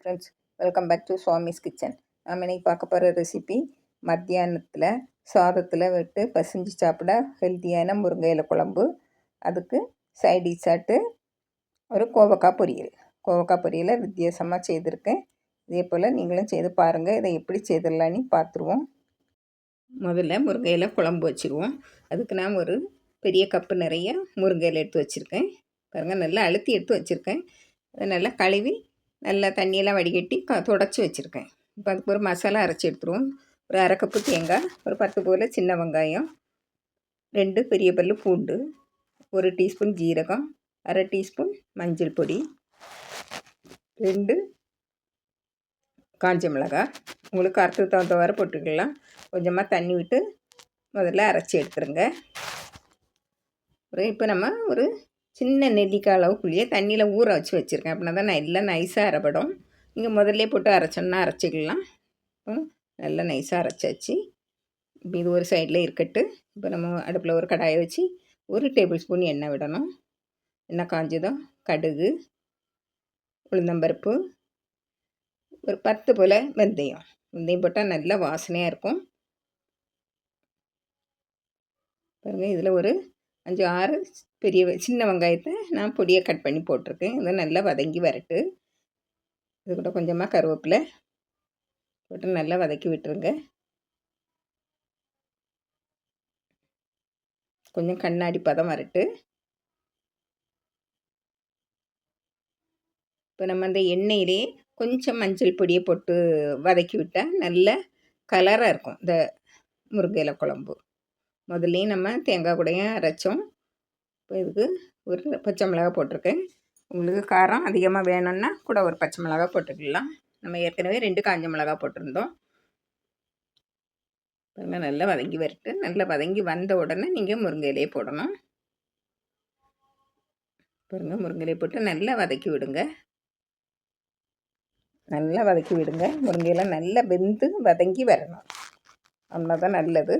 Friends, welcome back to Swami's kitchen. நாம் இன்றைக்கி பார்க்க போகிற ரெசிபி மத்தியானத்தில் சாதத்தில் விட்டு பசிஞ்சு சாப்பிட ஹெல்த்தியான முருங்கை இலை குழம்பு. அதுக்கு சைட் டிஷ்ஷாட்டு ஒரு கோவக்காய் பொரியல். கோவக்காய் பொரியலை வித்தியாசமாக செய்திருக்கேன். இதே போல் நீங்களும் செய்து பாருங்கள். இதை எப்படி செய்திடலான்னு பார்த்துருவோம். முதல்ல முருங்கை இலை குழம்பு வச்சுருவோம். அதுக்கு நான் ஒரு பெரிய கப்பு நிறைய முருங்கை இலை எடுத்து வச்சுருக்கேன். பாருங்கள், நல்லா அழுத்தி எடுத்து வச்சுருக்கேன். அதை நல்லா கழுவி நல்லா தண்ணியெல்லாம் வடிகட்டி துடைச்சி வச்சுருக்கேன். இப்போ அதுக்கு ஒரு மசாலா அரைச்சி எடுத்துருவோம். ஒரு அரை கப்பு தேங்காய், ஒரு 10 போல் சின்ன வெங்காயம், 2 பெரிய பல் பூண்டு, 1 டீஸ்பூன் ஜீரகம், அரை டீஸ்பூன் மஞ்சள் பொடி, 2 காஞ்ச மிளகாய். உங்களுக்கு அரைத்து தகுந்தவாறு போட்டுக்கலாம். கொஞ்சமாக தண்ணி விட்டு முதல்ல அரைச்சி எடுத்துருங்க. இப்போ நம்ம ஒரு சின்ன நெல்லிக்காய் அளவுக்குள்ளேயே தண்ணியில் ஊற வச்சுருக்கேன். அப்படின்னா தான் நான் எல்லாம் நைஸாக அரைப்படும். நீங்கள் முதல்ல போட்டு அரைச்சோன்னா அரைச்சிக்கலாம். நல்லா நைஸாக அரைச்சாச்சு. இப்போ இது ஒரு சைடில் இருக்கட்டு. இப்போ நம்ம அடுப்பில் ஒரு கடாயை வச்சு 1 டேபிள் ஸ்பூன் எண்ணெய் விடணும். எண்ணெய் காஞ்சதும் கடுகு, உளுந்தம்பருப்பு, ஒரு 10 போல் வெந்தயம் போட்டால் நல்லா வாசனையாக இருக்கும். பாருங்கள், இதில் ஒரு 5-6 சின்ன வெங்காயத்தை நான் பொடியை கட் பண்ணி போட்டிருக்கேன். இதை நல்லா வதங்கி வரட்டு. இது கூட கொஞ்சமாக கருவேப்பிலை போட்டு நல்லா வதக்கி விட்டுருங்க. கொஞ்சம் கண்ணாடி பதம் வரட்டு. இப்போ நம்ம அந்த எண்ணெயிலே கொஞ்சம் மஞ்சள் பொடியை போட்டு வதக்கி விட்டால் நல்ல கலராக இருக்கும் இந்த முருங்கை இலை குழம்பு. முதல்லையும் நம்ம தேங்காய் கூடையும் அரைச்சோம். இப்போ இதுக்கு ஒரு பச்சை மிளகாய் போட்டிருக்கேன். உங்களுக்கு காரம் அதிகமாக வேணும்னா கூட ஒரு பச்சை மிளகாய் போட்டுக்கலாம். நம்ம ஏற்கனவே 2 காஞ்ச மிளகாய் போட்டிருந்தோம். பாருங்கள், நல்லா வதங்கி வரட்டு. நல்லா வதங்கி வந்த உடனே நீங்கள் முருங்கை இலையை போடணும். பாருங்கள், முருங்கை இலையை போட்டு நல்லா வதக்கி விடுங்க. நல்லா வதக்கி விடுங்க. முருங்கை இலை நல்லா வெந்து வதங்கி வரணும். அப்படின்னா தான் நல்லது.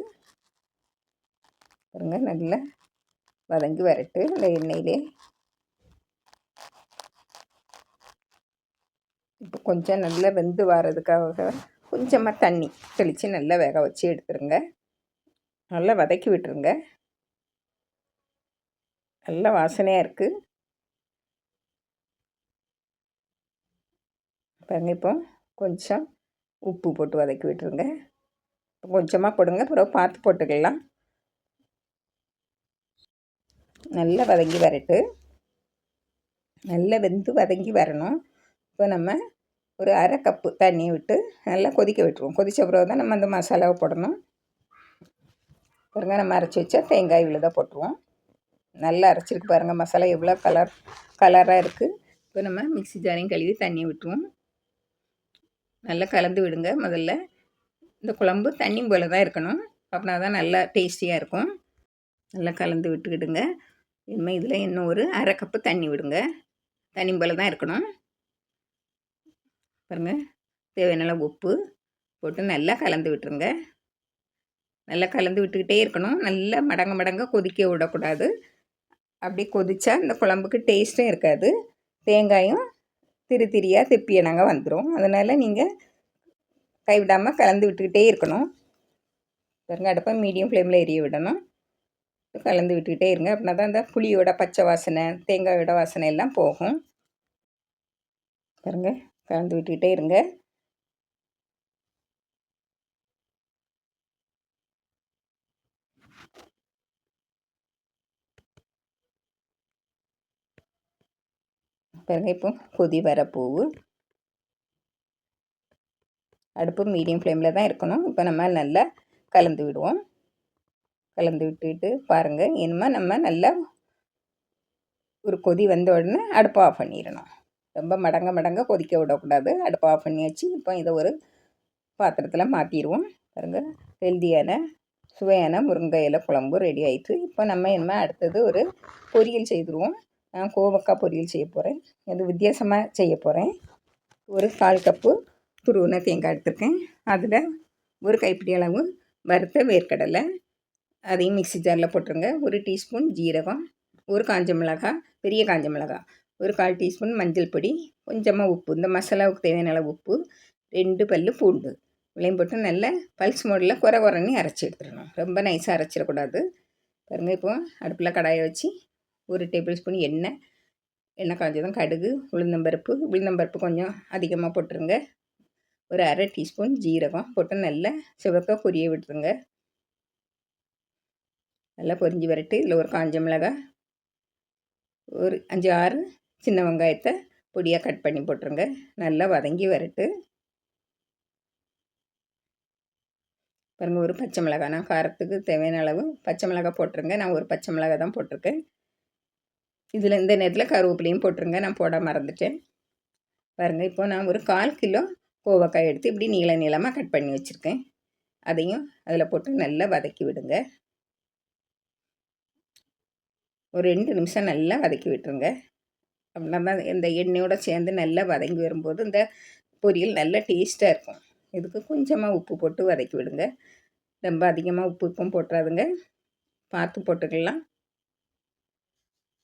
பாருங்கள், நல்லா வதங்கி வரட்டு இந்த எண்ணெயிலே. இப்போ கொஞ்சம் நல்லா வெந்து வர்றதுக்காக கொஞ்சமாக தண்ணி தெளித்து நல்லா வேக வச்சு எடுத்துருங்க. நல்லா வதக்கி விட்டுருங்க. நல்லா வாசனையாக இருக்குது. பாருங்கள், இப்போ கொஞ்சம் உப்பு போட்டு வதக்கி விட்டுருங்க. கொஞ்சமாக போடுங்க, அப்புறம் பார்த்து போட்டுக்கலாம். நல்லா வதங்கி வரட்டு. நல்லா வெந்து வதங்கி வரணும். இப்போ நம்ம ஒரு அரை கப்பு தண்ணியை விட்டு நல்லா கொதிக்க விட்டுருவோம். கொதித்த பிறகு தான் நம்ம அந்த மசாலாவை போடணும். பாருங்கள், நம்ம அரைச்சி வச்சா தேங்காய் விழுத போட்டுருவோம். நல்லா அரைச்சிருக்கு. பாருங்கள், மசாலா எவ்வளோ கலராக இருக்குது. இப்போ நம்ம மிக்ஸி ஜாரையும் கழுவி தண்ணியை விட்டுருவோம். நல்லா கலந்து விடுங்க. முதல்ல இந்த குழம்பு தண்ணி போல் தான் இருக்கணும். அப்படின்னா தான் நல்லா டேஸ்டியாக இருக்கும். நல்லா கலந்து விட்டுக்கிடுங்க. இனிமேல் இதில் இன்னும் ஒரு அரை கப்பு தண்ணி விடுங்க. தண்ணி போல் தான் இருக்கணும். பாருங்கள், தேவையான உப்பு போட்டு நல்லா கலந்து விட்டுருங்க. நல்லா கலந்து விட்டுக்கிட்டே இருக்கணும். நல்லா மடங்க கொதிக்க விடக்கூடாது. அப்படியே கொதித்தா இந்த குழம்புக்கு டேஸ்ட்டும் இருக்காது. தேங்காயும் திரியாக திப்பியனாங்க வந்துடும். அதனால் நீங்கள் கைவிடாமல் கலந்து விட்டுக்கிட்டே இருக்கணும். பாருங்கள், அடுப்பை மீடியம் ஃப்ளேமில் எரிய விடணும். கலந்து விட்டுக்கிட்டே இருங்க. அப்படின்னா தான் இந்த புளியோட பச்சை வாசனை, தேங்காயோட வாசனை எல்லாம் போகும். பாருங்கள், கலந்து விட்டுக்கிட்டே இருங்க. பாருங்கள், இப்போ கொதி வரப்போவு. அடுப்பு மீடியம் ஃப்ளேமில் தான் இருக்கணும். இப்போ நம்ம நல்லா கலந்து விடுவோம். கலந்து விட்டுட்டு பாருங்கள், இனிமேல் நம்ம நல்லா ஒரு கொதி வந்த உடனே அடுப்பை ஆஃப் பண்ணிடணும். ரொம்ப மடங்க கொதிக்க விடக்கூடாது. அடுப்பை ஆஃப் பண்ணியாச்சு. இப்போ இதை ஒரு பாத்திரத்தில் மாற்றிடுவோம். பாருங்கள், ஹெல்தியான சுவையான முருங்கை இலை குழம்பு ரெடி ஆயிடுச்சு. இப்போ நம்ம இனிமேல் அடுத்தது ஒரு பொரியல் செய்துருவோம். நான் கோவக்காய் பொரியல் செய்ய போகிறேன். இது வித்தியாசமாக செய்ய போகிறேன். ஒரு 1/4 கப்பு துருவின தேங்காய் எடுத்துருக்கேன். அதில் ஒரு கைப்பிடி அளவு வறுத்த வேர்க்கடலை, அதையும் மிக்ஸி ஜாரில் போட்டுருங்க. 1 டீஸ்பூன் ஜீரகம், ஒரு காஞ்ச மிளகாய், பெரிய காஞ்ச மிளகாய், ஒரு 1/4 டீஸ்பூன் மஞ்சள் பொடி, கொஞ்சமாக உப்பு, இந்த மசாலாவுக்கு தேவையான அளவு உப்பு, 2 பல் பூண்டு இவ்வளையும் போட்டு நல்லா பல்ஸ் மோடில் குறை குறைன்னு அரைச்சி எடுத்துடணும். ரொம்ப நைஸாக அரைச்சிடக்கூடாது. பாருங்கள், இப்போ அடுப்பில் கடாயை வச்சு 1 டேபிள் ஸ்பூன் எண்ணெய் காய்ஞ்சதும் கடுகு, உளுந்தம்பருப்பு கொஞ்சம் அதிகமாக போட்டுருங்க. ஒரு 1/2 டீஸ்பூன் ஜீரகம் போட்டு நல்லா சிவக்க பொரிய விட்டுருங்க. நல்லா பொரிஞ்சு வரட்டு. இதில் ஒரு காஞ்ச மிளகாய், ஒரு 5 6 சின்ன வெங்காயத்தை பொடியாக கட் பண்ணி போட்டுருங்க. நல்லா வதங்கி வரட்டு. பாருங்கள், ஒரு பச்சை மிளகாய், நான் காரத்துக்கு தேவையான அளவு பச்சை மிளகாய் போட்டுருங்க. நான் ஒரு பச்சை மிளகாய் தான் போட்டிருக்கேன். இதில் இந்த நேரத்தில் கருவேப்பிலையும் போட்டுருங்க, நான் போட மறந்துட்டேன். பாருங்கள், இப்போ நான் ஒரு 1/4 கிலோ கோவக்காய் எடுத்து இப்படி நீளமாக கட் பண்ணி வச்சுருக்கேன். அதையும் அதில் போட்டு நல்லா வதக்கி விடுங்க. ஒரு 2 நிமிஷம் நல்லா வதக்கி விட்டுருங்க. அப்படின்னா தான் இந்த எண்ணெயோடு சேர்ந்து நல்லா வதங்கி வரும்போது இந்த பொரியல் நல்லா டேஸ்ட்டாக இருக்கும். இதுக்கு கொஞ்சமாக உப்பு போட்டு வதக்கி விடுங்க. ரொம்ப அதிகமாக உப்பும் போட்டுறாதுங்க, பார்த்து போட்டுக்கலாம்.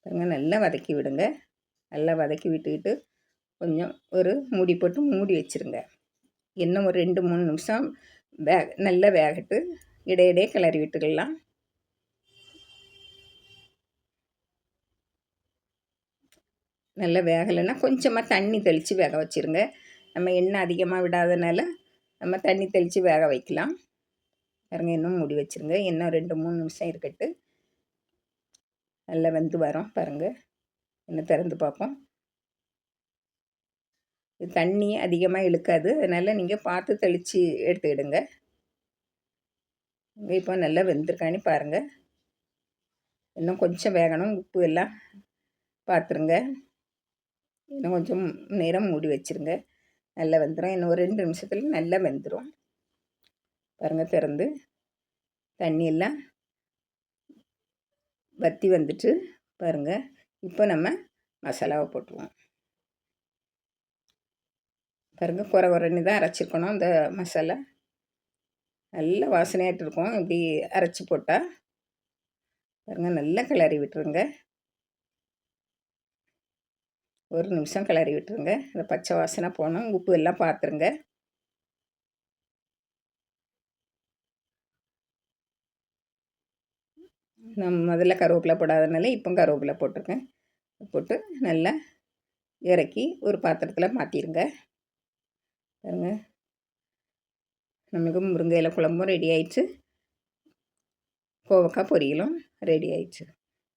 பாருங்கள், நல்லா வதக்கி விடுங்க. நல்லா வதக்கி விட்டுக்கிட்டு கொஞ்சம் ஒரு மூடி போட்டு மூடி வச்சுருங்க. இன்னும் ஒரு 2-3 நிமிஷம் நல்லா வேகட்டு. இடையிடையே கிளறி விட்டுக்கலாம். நல்லா வேகலைன்னா கொஞ்சமாக தண்ணி தெளித்து வேக வச்சுருங்க. நம்ம எண்ணெய் அதிகமாக விடாதனால நம்ம தண்ணி தெளித்து வேக வைக்கலாம். பாருங்கள், இன்னும் மூடி வச்சுருங்க. இன்னும் 2-3 நிமிஷம் இருக்கட்டு. நல்லா வெந்து வரும். பாருங்கள், இன்னும் திறந்து பார்ப்போம். தண்ணி அதிகமாக இழுக்காது, அதனால் நீங்கள் பார்த்து தெளித்து எடுத்துக்கிடுங்க. இப்போ நல்லா வெந்திருக்கான்னு பாருங்கள். இன்னும் கொஞ்சம் வேகணும். உப்பு எல்லாம் பார்த்துருங்க. இன்னும் கொஞ்சம் நேரம் மூடி வச்சுருங்க. நல்லா வெந்துடும். இன்னும் ஒரு 2 நிமிஷத்தில் நல்லா வெந்துடும். பாருங்கள், திறந்து தண்ணி எல்லாம் வற்றி வந்துட்டு பாருங்கள். இப்போ நம்ம மசாலாவை போட்டுருவோம். பாருங்கள், குறைன்னு தான் அரைச்சிருக்கணும். இந்த மசாலா நல்ல வாசனையாகிட்டு இருக்கும். இப்படி அரைச்சி போட்டால் பாருங்கள், நல்லா கிளறி விட்டுருங்க. ஒரு நிமிஷம் கிளறி விட்டுருங்க. இந்த பச்சை வாசனை போகணும். உப்பு எல்லாம் பார்த்துருங்க. நான் முதல்ல கருவேப்பிலை போடாதனால இப்போ கருவேப்பிலை போட்டிருக்கேன். போட்டு நல்லா இறக்கி ஒரு பாத்திரத்தில் மாற்றிடுங்க. பாருங்க, நமக்கு முருங்கையில குழம்பும் ரெடி ஆயிடுச்சு, கோவக்காய் பொரியலும் ரெடி ஆயிடுச்சு.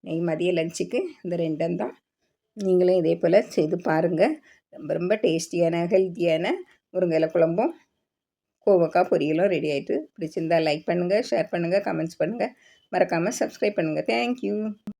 நீங்கள் மதிய லஞ்சுக்கு இந்த 2 தான். நீங்களும் இதே போல் செய்து பாருங்கள். ரொம்ப ரொம்ப டேஸ்டியான ஹெல்த்தியான முருங்கையில குழம்பும் கோவக்காய் பொரியலும் ரெடி ஆகிட்டு. பிடிச்சிருந்தால் லைக் பண்ணுங்கள், ஷேர் பண்ணுங்கள், கமெண்ட்ஸ் பண்ணுங்கள். மறக்காமல் சப்ஸ்கிரைப் பண்ணுங்கள். தேங்க்யூ.